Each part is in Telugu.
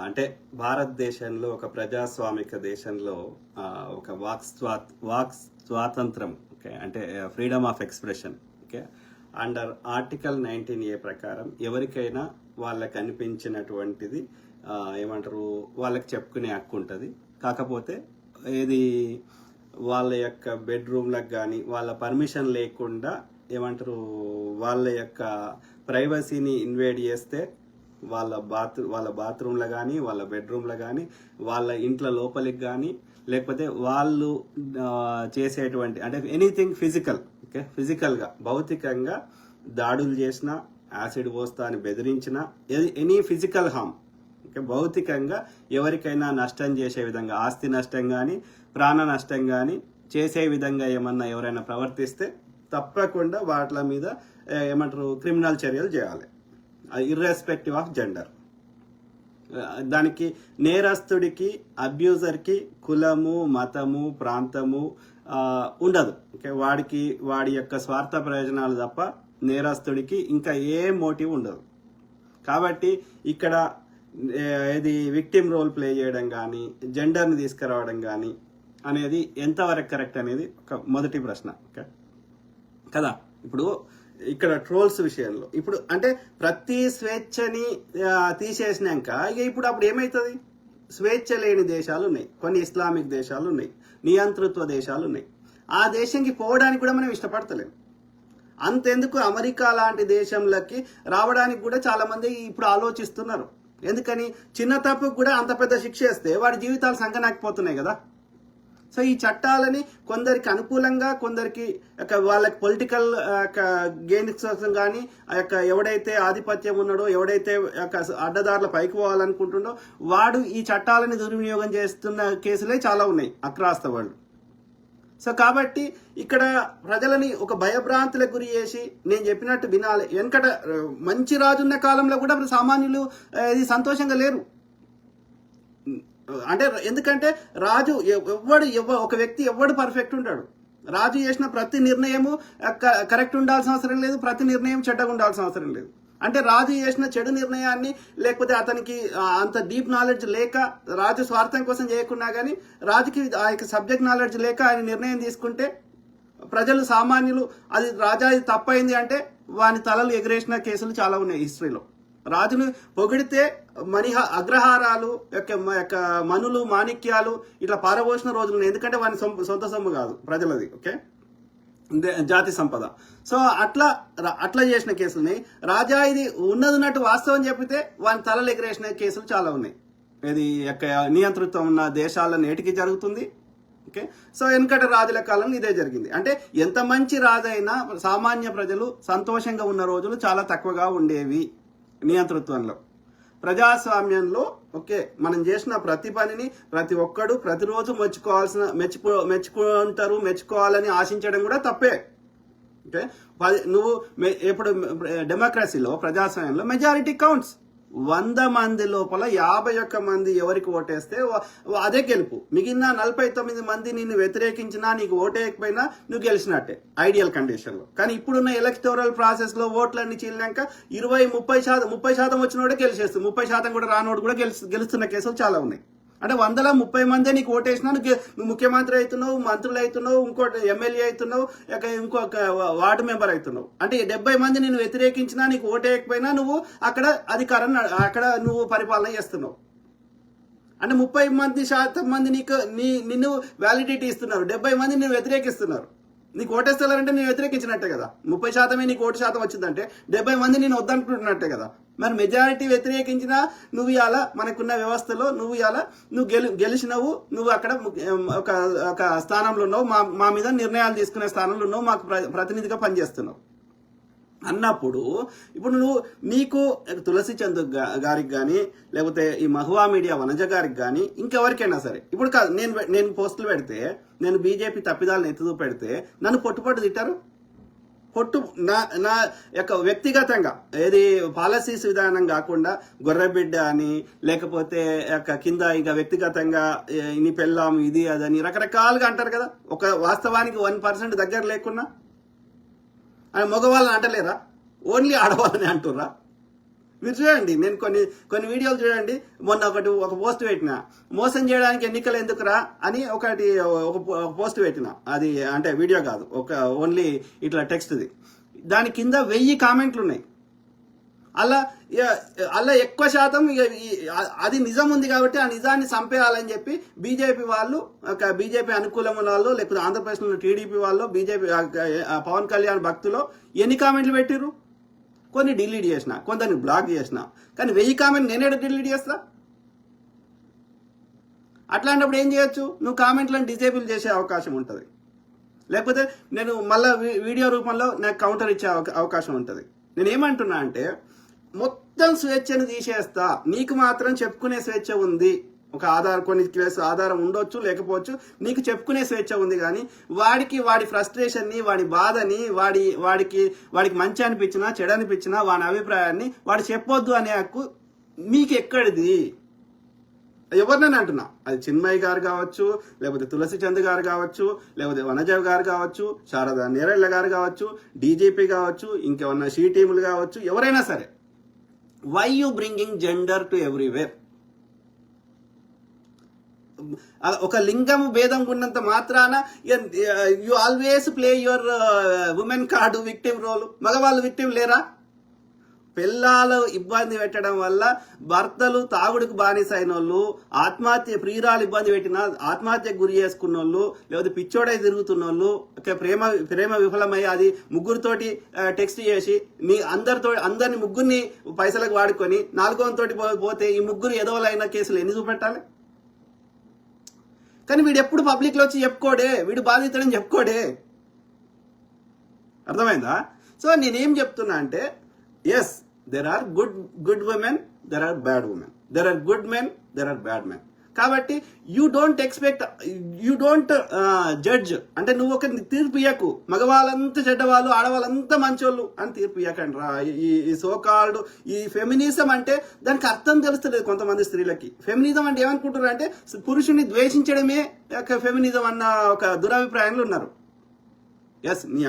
అంటే భారతదేశంలో ఒక ప్రజాస్వామిక దేశంలో ఒక వాక్ స్వాతంత్రం, ఓకే, అంటే freedom of expression, okay, under article 19A ప్రకారం ఎవరికైనా వాళ్ళకి అనిపించినటువంటిది ఏమంటారు వాళ్ళకి చెప్పుకునే హక్కు ఉంటుంది. కాకపోతే ఇది వాళ్ళ యొక్క బెడ్రూమ్లకు కానీ వాళ్ళ పర్మిషన్ లేకుండా ఏమంటారు వాళ్ళ యొక్క ప్రైవసీని ఇన్వేడ్ చేస్తే వాళ్ళ బాత్రూంలో కానీ వాళ్ళ బెడ్రూమ్లో కానీ వాళ్ళ ఇంట్లో లోపలికి కానీ లేకపోతే వాళ్ళు చేసేటువంటి అంటే ఎనీథింగ్ ఫిజికల్, ఓకే, ఫిజికల్గా భౌతికంగా దాడులు చేసిన, యాసిడ్ పోస్తా అని బెదిరించిన, ఎనీ ఫిజికల్ హామ్, ఓకే, భౌతికంగా ఎవరికైనా నష్టం చేసే విధంగా ఆస్తి నష్టం కానీ ప్రాణ నష్టం కానీ చేసే విధంగా ఏమన్నా ఎవరైనా ప్రవర్తిస్తే తప్పకుండా వాటి మీద ఏమంటారు క్రిమినల్ చర్యలు చేయాలి, ఇర్రెస్పెక్టివ్ ఆఫ్ జెండర్. దానికి నేరస్తుడికి అబ్యూజర్కి కులము మతము ప్రాంతము ఉండదు, ఓకే, వాడి యొక్క స్వార్థ ప్రయోజనాలు తప్ప నేరస్తుడికి ఇంకా ఏ మోటివ్ ఉండదు. కాబట్టి ఇక్కడ ఇది విక్టిమ్ రోల్ ప్లే చేయడం కానీ జెండర్ని తీసుకురావడం కానీ అనేది ఎంతవరకు కరెక్ట్ అనేది ఒక మొదటి ప్రశ్న, ఓకే కదా. ఇప్పుడు ఇక్కడ ట్రోల్స్ విషయంలో ఇప్పుడు అంటే ప్రతి స్వేచ్ఛని తీసేసినాక ఇప్పుడు అప్పుడు ఏమవుతుంది? స్వేచ్ఛ లేని దేశాలు ఉన్నాయి, కొన్ని ఇస్లామిక్ దేశాలు ఉన్నాయి, నియంతృత్వ దేశాలు ఉన్నాయి. ఆ దేశంకి పోవడానికి కూడా మనం ఇష్టపడతలేము. అంతెందుకు అమెరికా లాంటి దేశంలోకి రావడానికి కూడా చాలా మంది ఇప్పుడు ఆలోచిస్తున్నారు. ఎందుకని? చిన్న తప్పుకు కూడా అంత పెద్ద శిక్ష వేస్తే వాడి జీవితాలు సంకనాకపోతున్నాయి కదా. సో ఈ చట్టాలని కొందరికి అనుకూలంగా కొందరికి వాళ్ళకి పొలిటికల్ గెయిన్ కోసం కానీ ఎవడైతే ఆధిపత్యం ఉన్నాడో ఎవడైతే అడ్డదారుల పైకి పోవాలనుకుంటుండో వాడు ఈ చట్టాలని దుర్వినియోగం చేస్తున్న కేసులే చాలా ఉన్నాయి అక్రాస్ ద వరల్డ్. సో కాబట్టి ఇక్కడ ప్రజలని ఒక భయభ్రాంతులకు గురి చేసి నేను చెప్పినట్టు వినాలి. వెనకట మంచి రాజున్న కాలంలో కూడా సామాన్యులు ఇది సంతోషంగా లేరు. అంటే ఎందుకంటే రాజు ఒక వ్యక్తి ఎవడు పర్ఫెక్ట్ ఉంటాడు. రాజు చేసిన ప్రతి నిర్ణయము కరెక్ట్ ఉండాల్సిన అవసరం లేదు, ప్రతి నిర్ణయం చెడ్డగా ఉండాల్సిన అవసరం లేదు. అంటే రాజు చేసిన చెడు నిర్ణయాన్ని లేకపోతే అతనికి అంత డీప్ నాలెడ్జ్ లేక రాజు స్వార్థం కోసం చేయకున్నా కానీ రాజుకి ఆ యొక్క సబ్జెక్ట్ నాలెడ్జ్ లేక ఆయన నిర్ణయం తీసుకుంటే ప్రజలు సామాన్యులు అది రాజా ఇది తప్పైంది అంటే వాని తలలు ఎగరేసిన కేసులు చాలా ఉన్నాయి హిస్టరీలో. రాజును పొగిడితే అగ్రహారాలు యొక్క మనులు మాణిక్యాలు ఇట్లా పారబోసిన రోజులు. ఎందుకంటే వాని సొంత సొమ్ము కాదు ప్రజలది, ఓకే, జాతి సంపద. సో అట్లా చేసిన కేసులని రాజా ఇది ఉన్నట్టు వాస్తవం చెప్పితే వాని తలలు ఎగరేసిన కేసులు చాలా ఉన్నాయి. ఇది యొక్క నియంతృత్వం ఉన్న దేశాల నేటికి జరుగుతుంది, ఓకే. సో వెనకట రాజుల కాలంలో ఇదే జరిగింది. అంటే ఎంత మంచి రాజైనా సామాన్య ప్రజలు సంతోషంగా ఉన్న రోజులు చాలా తక్కువగా ఉండేవి నియంతృత్వంలో. ప్రజాస్వామ్యంలో ఓకే మనం చేసిన ప్రతి పనిని ప్రతి ఒక్కడు ప్రతిరోజు మెచ్చుకుంటారు, మెచ్చుకోవాలని ఆశించడం కూడా తప్పే, ఓకే. నువ్వు ఇప్పుడు డెమోక్రసీలో ప్రజాస్వామ్యంలో మెజారిటీ కౌంట్స్. 100 మంది లోపల 51 మంది ఎవరికి ఓటేస్తే అదే గెలుపు. మిగిలిన 49 మంది నిన్ను వ్యతిరేకించినా నీకు ఓటేయకపోయినా నువ్వు గెలిచినట్టే ఐడియల్ కండిషన్లో. కానీ ఇప్పుడున్న ఎలక్టోరల్ ప్రాసెస్లో ఓట్లన్నీ చీలినాక 30% వచ్చినోడే గెలిచేస్తుంది, 30% కూడా రానోడు కూడా గెలుస్తున్న కేసులు చాలా ఉన్నాయి. అంటే 130 మందే నీకు ఓటేసినా నువ్వు ముఖ్యమంత్రి అవుతున్నావు, మంత్రులు అవుతున్నావు, ఇంకోటి ఎమ్మెల్యే అవుతున్నావు, ఇంకొక వార్డు మెంబర్ అవుతున్నావు. అంటే 70 మంది నిన్ను వ్యతిరేకించినా నీకు ఓటేయకపోయినా నువ్వు అక్కడ నువ్వు పరిపాలన చేస్తున్నావు. అంటే 30% మంది నిన్ను వ్యాలిడిటీ ఇస్తున్నారు, 70 మంది నిన్ను వ్యతిరేకిస్తున్నారు. నీకు ఓటేస్తారంటే నేను వ్యతిరేకించినట్టే కదా. 30% నీకు ఓటు శాతం వచ్చిందంటే 70 మంది నేను వద్దనుకుంటున్నట్టే కదా. మరి మెజారిటీ వ్యతిరేకించినా నువ్వు ఇవాళ మనకున్న వ్యవస్థలో నువ్వు గెలిచినవు, నువ్వు అక్కడ ఒక స్థానంలో ఉన్నావు, మా మీద నిర్ణయాలు తీసుకునే స్థానంలో ఉన్నావు, మాకు ప్రతినిధిగా పనిచేస్తున్నావు అన్నప్పుడు ఇప్పుడు నీకు తులసి చంద్ గారికి కానీ లేకపోతే ఈ మహువా మీడియా వనజ గారికి కానీ ఇంకెవరికైనా సరే ఇప్పుడు కాదు నేను పోస్టులు పెడితే నేను బీజేపీ తప్పిదాలను ఎత్తుతూ పెడితే నన్ను పొట్టు తిట్టారు. నా యొక్క వ్యక్తిగతంగా ఏది పాలసీస్ విధానం కాకుండా గొర్రెబిడ్డ అని లేకపోతే కింద ఇక వ్యక్తిగతంగా ఇని పెళ్ళాం ఇది అదని రకరకాలుగా అంటారు కదా. ఒక వాస్తవానికి 1% దగ్గర లేకున్నా మగవాళ్ళని అంటలేరా, ఓన్లీ ఆడవాళ్ళని అంటుర్రా? మీరు చూడండి, నేను కొన్ని వీడియోలు చూడండి. మొన్న ఒక పోస్ట్ పెట్టిన, మోసం చేయడానికి ఎన్నికలు ఎందుకురా అని ఒక పోస్ట్ పెట్టిన. అది అంటే వీడియో కాదు, ఓన్లీ ఇట్లా టెక్స్ట్ది. దాని కింద 1000 కామెంట్లు ఉన్నాయి. అలా ఎక్కువ శాతం అది నిజం ఉంది కాబట్టి ఆ నిజాన్ని చంపేయాలని చెప్పి బీజేపీ వాళ్ళు, బీజేపీ అనుకూలం వాళ్ళు, లేకపోతే ఆంధ్రప్రదేశ్లో టీడీపీ వాళ్ళు, బీజేపీ పవన్ కళ్యాణ్ భక్తులు ఎన్ని కామెంట్లు పెట్టిర్రు? కొన్ని డిలీట్ చేసిన, కొందరిని బ్లాక్ చేసిన. కానీ 1000 కామెంట్ నేనే డిలీట్ చేస్తా? అట్లాంటప్పుడు ఏం చేయొచ్చు? నువ్వు కామెంట్లను డిజేబుల్ చేసే అవకాశం ఉంటుంది, లేకపోతే నేను మళ్ళీ వీడియో రూపంలో నాకు కౌంటర్ ఇచ్చే అవకాశం ఉంటుంది. నేను ఏమంటున్నా అంటే, మొత్తం స్వేచ్ఛను తీసేస్తా, నీకు మాత్రం చెప్పుకునే స్వేచ్ఛ ఉంది. ఒక కొన్ని కేసు ఆధారం ఉండొచ్చు, లేకపోవచ్చు, నీకు చెప్పుకునే స్వేచ్ఛ ఉంది. కానీ వాడి ఫ్రస్ట్రేషన్ని, వాడి బాధని, వాడికి మంచి అనిపించినా చెడు అనిపించినా వాడి అభిప్రాయాన్ని వాడు చెప్పొద్దు అనే హక్కు మీకు ఎక్కడిది? ఎవరినని అంటున్నా, అది చిన్మయ్య గారు కావచ్చు, లేకపోతే తులసి చంద్ గారు కావచ్చు, లేకపోతే వనజ గారు కావచ్చు, శారదా నేరళ్ళ గారు కావచ్చు, డీజీపీ కావచ్చు, ఇంకేమన్నా షీ టీములు కావచ్చు, ఎవరైనా సరే. Why you bringing gender to everywhere? ఒక లింగం భేదం ఉన్నంత మాత్రాన you always play your women card victim role. మగవాళ్ళు విక్టిమ్ లేరా? పిల్లలు ఇబ్బంది పెట్టడం వల్ల భర్తలు తాగుడుకు బానిసైన వాళ్ళు, ప్రియురాలు ఇబ్బంది పెట్టిన ఆత్మహత్యకు గురి చేసుకున్న వాళ్ళు, లేకపోతే పిచ్చోడై తిరుగుతున్న వాళ్ళు, ప్రేమ విఫలమై అది ముగ్గురితోటి టెక్స్ట్ చేసి అందరిని ముగ్గురిని పైసలకు వాడుకొని 400తోటి పోతే ఈ ముగ్గురు ఎదవలైన కేసులు ఎన్ని చూపెట్టాలి? కానీ వీడు ఎప్పుడు పబ్లిక్లో వచ్చి చెప్పుకోడే, వీడు బాధితుడని చెప్పుకోడే. అర్థమైందా? సో నేనేం చెప్తున్నా అంటే, yes, there are good women, there are bad women, there are good men, there are bad men. కాబట్టి యూ డోంట్ జడ్జ్. అంటే నువ్వు ఒక తీర్పు ఇయ్యకు, మగవాళ్ళంతా చెడ్డవాళ్ళు, ఆడవాళ్ళంతా మంచోళ్ళు అని తీర్పు ఇయ్యకండి రా. ఈ సోకాల్డ్ ఈ ఫెమినిజం అంటే దానికి అర్థం తెలుస్తలేదు కొంతమంది స్త్రీలకి. ఫెమినిజం అంటే ఏమనుకుంటారు అంటే పురుషుని ద్వేషించడమే ఫెమినిజం అన్న ఒక దురభిప్రాయంలో ఉన్నారు. ఎస్, నీ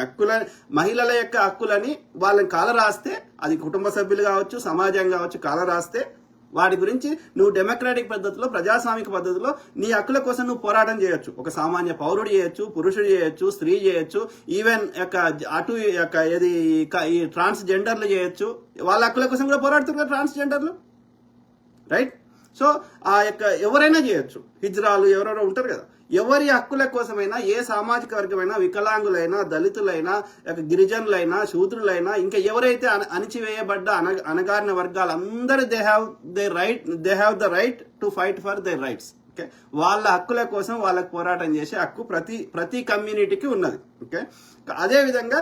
మహిళల యొక్క హక్కులని వాళ్ళని కాలరాస్తే, అది కుటుంబ సభ్యులు కావచ్చు, సమాజం కావచ్చు, కాలరాస్తే వాటి గురించి నువ్వు డెమోక్రాటిక్ పద్ధతిలో, ప్రజాస్వామిక పద్ధతిలో నీ హక్కుల కోసం నువ్వు పోరాటం చేయొచ్చు. ఒక సామాన్య పౌరుడు చేయొచ్చు, పురుషుడు చేయొచ్చు, స్త్రీ చేయొచ్చు, ఈవెన్ ఈ ట్రాన్స్జెండర్లు చేయొచ్చు. వాళ్ళ హక్కుల కోసం కూడా పోరాడుతున్నారు ట్రాన్స్జెండర్లు, రైట్? సో ఎవరైనా చేయొచ్చు. హిజ్రాలు ఎవరెవరో ఉంటారు కదా. ఎవరి హక్కుల కోసమైనా, ఏ సామాజిక వర్గమైనా, వికలాంగులైనా, దళితులైనా, గిరిజనులైనా, శూద్రులైనా, ఇంకా ఎవరైతే అణిచివేయబడ్డ అణగారిన వర్గాలు అందరూ they have the right to fight for their rights. Okay, వాళ్ళ హక్కుల కోసం వాళ్ళకు పోరాటం చేసే హక్కు ప్రతి కమ్యూనిటీకి ఉన్నది. ఓకే, అదేవిధంగా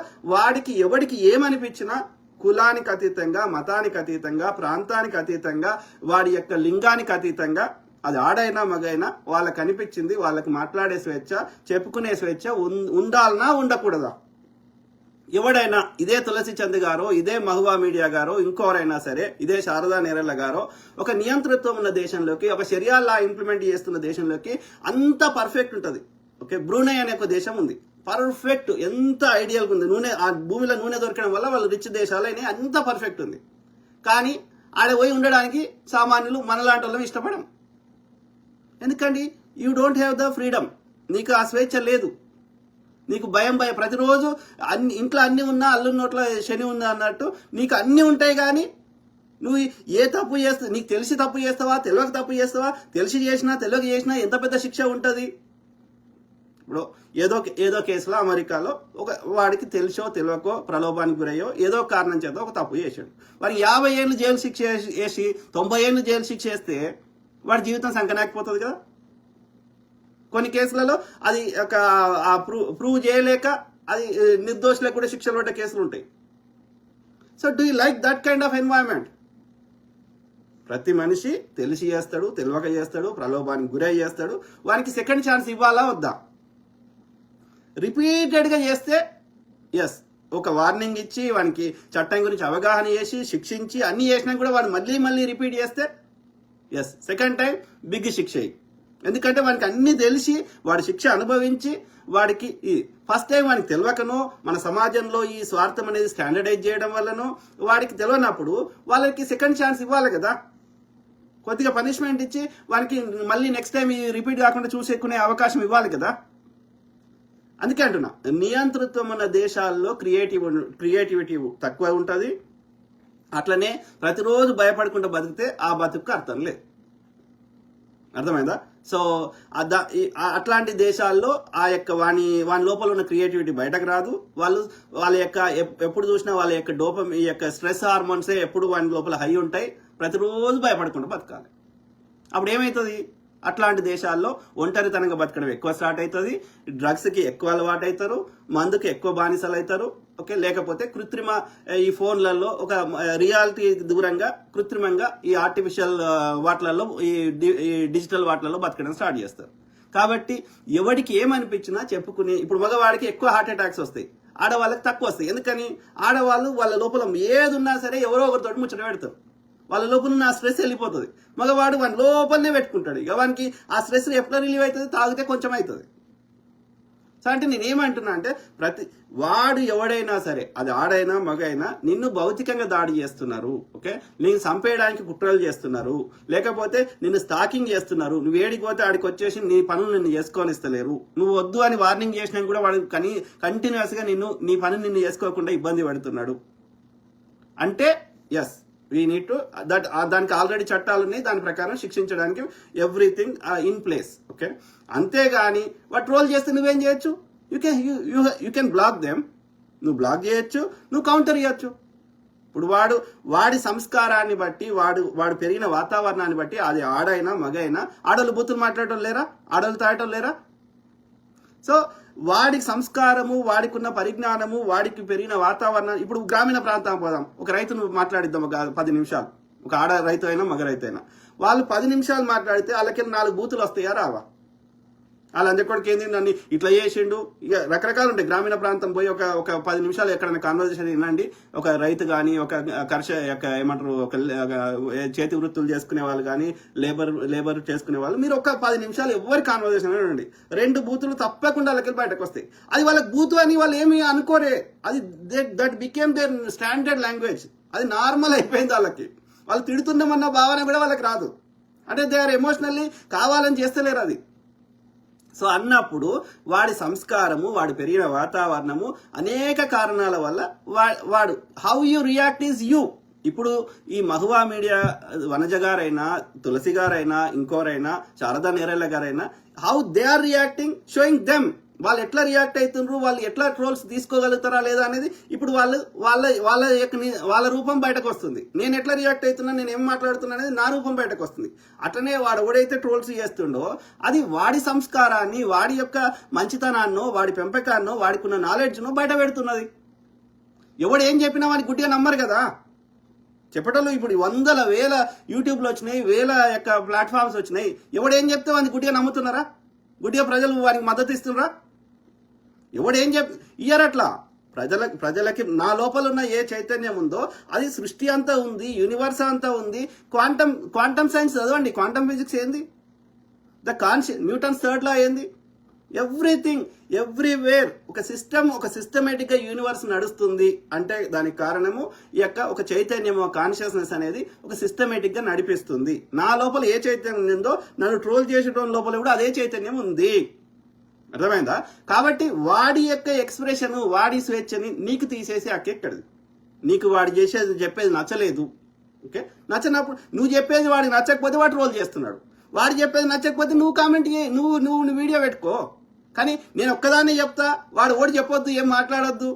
ఎవడికి ఏమనిపించినా కులానికి అతీతంగా, మతానికి అతీతంగా, ప్రాంతానికి అతీతంగా, వాడి యొక్క లింగానికి అతీతంగా, అది ఆడైనా మగైనా వాళ్ళకి అనిపించింది వాళ్ళకి మాట్లాడే స్వేచ్ఛ, చెప్పుకునే స్వేచ్ఛ ఉండాలనా ఉండకూడదా? ఎవడైనా, ఇదే తులసి చంద్ గారో, ఇదే మహువా మీడియా గారో, ఇంకోరైనా సరే, ఇదే శారదా నేరళ్ళ గారో ఒక నియంతృత్వం ఉన్న దేశంలోకి, ఒక షరియా లా ఇంప్లిమెంట్ చేస్తున్న దేశంలోకి అంత పర్ఫెక్ట్ ఉంటుంది. ఓకే, బ్రూనై అనే ఒక దేశం ఉంది, పర్ఫెక్ట్, ఎంత ఐడియల్గా ఉంది. ఆ భూమిలో నూనె దొరకడం వల్ల వాళ్ళు రిచ్ దేశాలైనా అంత పర్ఫెక్ట్ ఉంది. కానీ ఆడ పోయి ఉండడానికి సామాన్యులు మనలాంటి వాళ్ళం ఇష్టపడం. ఎందుకండి? You don't have the freedom. నీకు ఆ స్వేచ్ఛ లేదు. నీకు భయం ప్రతిరోజు ఇంట్లో అన్ని ఉన్నా అల్లు నోట్ల శని ఉందా అన్నట్టు నీకు అన్ని ఉంటాయి. కానీ నువ్వు ఏ తప్పు చేస్తావు, నీకు తెలిసి తప్పు చేస్తావా, తెలియక తప్పు చేస్తావా, తెలిసి చేసినా తెలియక చేసినా ఎంత పెద్ద శిక్ష ఉంటుంది. ఇప్పుడు ఏదో కేసులో అమెరికాలో వాడికి తెలిసో తెలియకో ప్రలోభానికి గురయ్యో ఏదో కారణం చేత ఒక తప్పు చేశాడు. వాడికి 50 ఏళ్ళు జైలు శిక్ష వేసి 90 ఏళ్ళు జైలు శిక్ష వేస్తే వాడి జీవితం సంకనాకపోతుంది కదా. కొన్ని కేసులలో అది ప్రూవ్ చేయలేక అది నిర్దోషులకు కూడా శిక్షలు పడ్డ కేసులు ఉంటాయి. So do you like that kind of environment? ప్రతి మనిషి తెలిసి చేస్తాడు, తెలియక చేస్తాడు, ప్రలోభానికి గురై చేస్తాడు. వానికి సెకండ్ ఛాన్స్ ఇవ్వాలా వద్దా? రిపీటెడ్గా చేస్తే ఎస్, ఒక వార్నింగ్ ఇచ్చి వానికి చట్టం గురించి అవగాహన చేసి శిక్షించి అన్ని చేసినా కూడా వాడు మళ్ళీ రిపీట్ చేస్తే ఎస్, సెకండ్ టైం బిగ్ శిక్ష. ఎందుకంటే వానికి అన్ని తెలిసి వాడి శిక్ష అనుభవించి వాడికి ఫస్ట్ టైం వానికి తెలియకనో మన సమాజంలో ఈ స్వార్థం అనేది స్టాండర్డైజ్ చేయడం వల్లనో వాడికి తెలియనప్పుడు వాళ్ళకి సెకండ్ ఛాన్స్ ఇవ్వాలి కదా, కొద్దిగా పనిష్మెంట్ ఇచ్చి వానికి మళ్ళీ నెక్స్ట్ టైం ఈ రిపీట్ కాకుండా చూసేకునే అవకాశం ఇవ్వాలి కదా. అందుకే అంటున్నా, నియంతృత్వం ఉన్న దేశాల్లో క్రియేటివిటీ తక్కువ ఉంటుంది. అట్లనే ప్రతిరోజు భయపడకుండా బతికితే ఆ బతుకు అర్థం లేదు. అర్థమైందా? సో అట్లాంటి దేశాల్లో ఆ యొక్క వాని లోపల ఉన్న క్రియేటివిటీ బయటకు రాదు. వాళ్ళ యొక్క ఎప్పుడు చూసినా వాళ్ళ యొక్క ఈ యొక్క స్ట్రెస్ హార్మోన్సే ఎప్పుడు వాని లోపల హై ఉంటాయి. ప్రతిరోజు భయపడకుండా బతకాలి. అప్పుడు ఏమవుతుంది? అట్లాంటి దేశాల్లో ఒంటరితనంగా బతకడం ఎక్కువ స్టార్ట్ అవుతుంది, డ్రగ్స్కి ఎక్కువ అలవాటు అవుతారు, మందుకి ఎక్కువ బానిసలు అవుతారు. ఓకే, లేకపోతే కృత్రిమ ఈ ఫోన్లలో ఒక రియాలిటీ దూరంగా కృత్రిమంగా ఈ ఆర్టిఫిషియల్ వాటిలలో ఈ డిజిటల్ వాటిలలో బతకడం స్టార్ట్ చేస్తారు. కాబట్టి ఎవరికి ఏమనిపించినా చెప్పుకుని, ఇప్పుడు మగవాడికి ఎక్కువ హార్ట్ అటాక్స్ వస్తాయి, ఆడవాళ్ళకి తక్కువ వస్తాయి. ఎందుకని? ఆడవాళ్ళు వాళ్ళ లోపల ఏది ఉన్నా సరే ఎవరో ఒకరితో ముచ్చట పెడతారు, వాళ్ళ లోపల ఉన్న ఆ స్ట్రెస్ వెళ్ళిపోతుంది. మగవాడు వాని లోపలనే పెట్టుకుంటాడు. ఇక వానికి ఆ స్ట్రెస్ ఎట్లా రిలీవ్ అవుతుంది? తాగితే కొంచెం అవుతుంది. సో అంటే నేనేమంటున్నా అంటే, వాడు ఎవడైనా సరే, అది ఆడైనా మగైనా, నిన్ను భౌతికంగా దాడి చేస్తున్నారు. ఓకే, నేను చంపేయడానికి కుట్రలు చేస్తున్నారు, లేకపోతే నిన్ను స్టాకింగ్ చేస్తున్నారు. నువ్వు ఏడికి పోతే ఆడికి వచ్చేసి నీ పనులు నిన్ను చేసుకోనిస్తలేరు. నువ్వు వద్దు అని వార్నింగ్ చేసినా కూడా వాడు కంటిన్యూస్గా నీ పనులు నిన్ను చేసుకోకుండా ఇబ్బంది పడుతున్నాడు అంటే ఎస్, వీ నీడ్ టు దానికి ఆల్రెడీ చట్టాలు ఉన్నాయి, దాని ప్రకారం శిక్షించడానికి ఎవ్రీథింగ్ ఇన్ ప్లేస్. ఓకే, అంతేగాని వాడు ట్రోల్ చేస్తే నువ్వేం చేయొచ్చు? You can block them. నువ్వు బ్లాక్ చేయొచ్చు, నువ్వు కౌంటర్ చేయొచ్చు. ఇప్పుడు వాడి సంస్కారాన్ని బట్టి, వాడు పెరిగిన వాతావరణాన్ని బట్టి, అది ఆడైనా మగైనా, ఆడోళ్ళు బూతులు మాట్లాడటం లేరా? ఆడోళ్ళు తాగటం లేరా? సో వాడి సంస్కారము, వాడికి ఉన్న పరిజ్ఞానము, వాడికి పెరిగిన వాతావరణం. ఇప్పుడు గ్రామీణ ప్రాంతం పోదాం, ఒక రైతును మాట్లాడిద్దాం ఒక 10 నిమిషాలు. ఒక ఆడ రైతు అయినా మగ రైతు అయినా వాళ్ళు 10 నిమిషాలు మాట్లాడితే వాళ్ళకి 4 బూతులు వస్తాయా రావా? వాళ్ళు అందరికొడికి ఏంది నన్ను ఇట్లా చేసిండు, ఇక రకరకాలు ఉంటాయి. గ్రామీణ ప్రాంతం పోయి ఒక 10 నిమిషాలు ఎక్కడైనా కాన్వర్జేషన్ వినండి. ఒక రైతు కానీ, ఒక ఏమంటారు, ఒక చేతి వృత్తులు చేసుకునే వాళ్ళు కానీ, లేబర్ చేసుకునే వాళ్ళు, మీరు ఒక 10 నిమిషాలు ఎవరి కాన్వర్జేషన్ వినండి. 2 బూతులు తప్పకుండా వాళ్ళకి బయటకు వస్తాయి. అది వాళ్ళకి బూతు అని వాళ్ళు ఏమి అనుకోరే, అది that became their standard language. అది నార్మల్ అయిపోయింది వాళ్ళకి. వాళ్ళు తిడుతున్నామన్న భావన కూడా వాళ్ళకి రాదు. అంటే దే ఆర్ ఎమోషనల్లీ కావాలని చేస్తలేరు అది. సో అన్నప్పుడు వాడి సంస్కారము, వాడి పెరిగిన వాతావరణము, అనేక కారణాల వల్ల వాడు how you react is you. ఇప్పుడు ఈ మహువా మీడియా వనజ గారైనా, తులసి గారైనా, ఇంకోరైనా, శారదా నేరెళ్ళ గారైనా, how they are reacting, showing them. వాళ్ళు ఎట్లా రియాక్ట్ అవుతున్నారు, వాళ్ళు ఎట్లా ట్రోల్స్ తీసుకోగలుగుతారా లేదా అనేది ఇప్పుడు వాళ్ళ రూపం బయటకు వస్తుంది. నేను ఎట్లా రియాక్ట్ అవుతున్నా, నేను ఏం మాట్లాడుతున్నా అనేది నా రూపం బయటకు వస్తుంది. అట్లనే వాడు ఎవడైతే ట్రోల్స్ చేస్తుండో అది వాడి సంస్కారాన్ని, వాడి యొక్క మంచితనాన్నో, వాడి పెంపకాన్నో, వాడికి ఉన్న నాలెడ్జ్నో బయట పెడుతున్నది. ఎవడు ఏం చెప్పినా వాడికి గుడ్డిగా నమ్మరు కదా. చెప్పటంలో ఇప్పుడు 100,000 యూట్యూబ్లో వచ్చినాయి, 1000 యొక్క ప్లాట్ఫామ్స్ వచ్చినాయి. ఎవడేం చెప్తే వాడిని గుడ్డిగా నమ్ముతున్నారా? గుడ్డిగా ప్రజలు వారికి మద్దతు ఇస్తున్నారా? ఎవడేం ఇయ్యారు అట్లా. ప్రజలకి నా లోపల ఉన్న ఏ చైతన్యం ఉందో అది సృష్టి అంతా ఉంది, యూనివర్స్ అంతా ఉంది. క్వాంటమ్ సైన్స్ చదవండి, క్వాంటమ్ ఫిజిక్స్ ఏంది, న్యూటన్స్ థర్డ్ లా ఏంది, ఎవ్రీథింగ్ ఎవ్రీవేర్ ఒక సిస్టమేటిక్ గా యూనివర్స్ నడుస్తుంది అంటే దానికి కారణము ఈ యొక్క ఒక చైతన్యం, కాన్షియస్నెస్ అనేది ఒక సిస్టమేటిక్ గా నడిపిస్తుంది. నా లోపల ఏ చైతన్యం ఉందో నన్ను ట్రోల్ చేసేటోళ్ళ లోపల కూడా అదే చైతన్యం ఉంది. అర్థమైందా? కాబట్టి వాడి యొక్క ఎక్స్ప్రెషన్, వాడి స్వేచ్ఛని నీకు తీసేసి అక్కెక్కడిది. నీకు వాడు చెప్పేది నచ్చలేదు. ఓకే, నచ్చినప్పుడు నువ్వు చెప్పేది వాడికి నచ్చకపోతే వాడు ట్రోల్ చేస్తున్నాడు. వాడు చెప్పేది నచ్చకపోతే నువ్వు కామెంట్ చేయి, నువ్వు వీడియో పెట్టుకో. కానీ నేను ఒక్కదాన్నే చెప్తా, వాడు ఓడి చెప్పొద్దు, ఏం మాట్లాడొద్దు,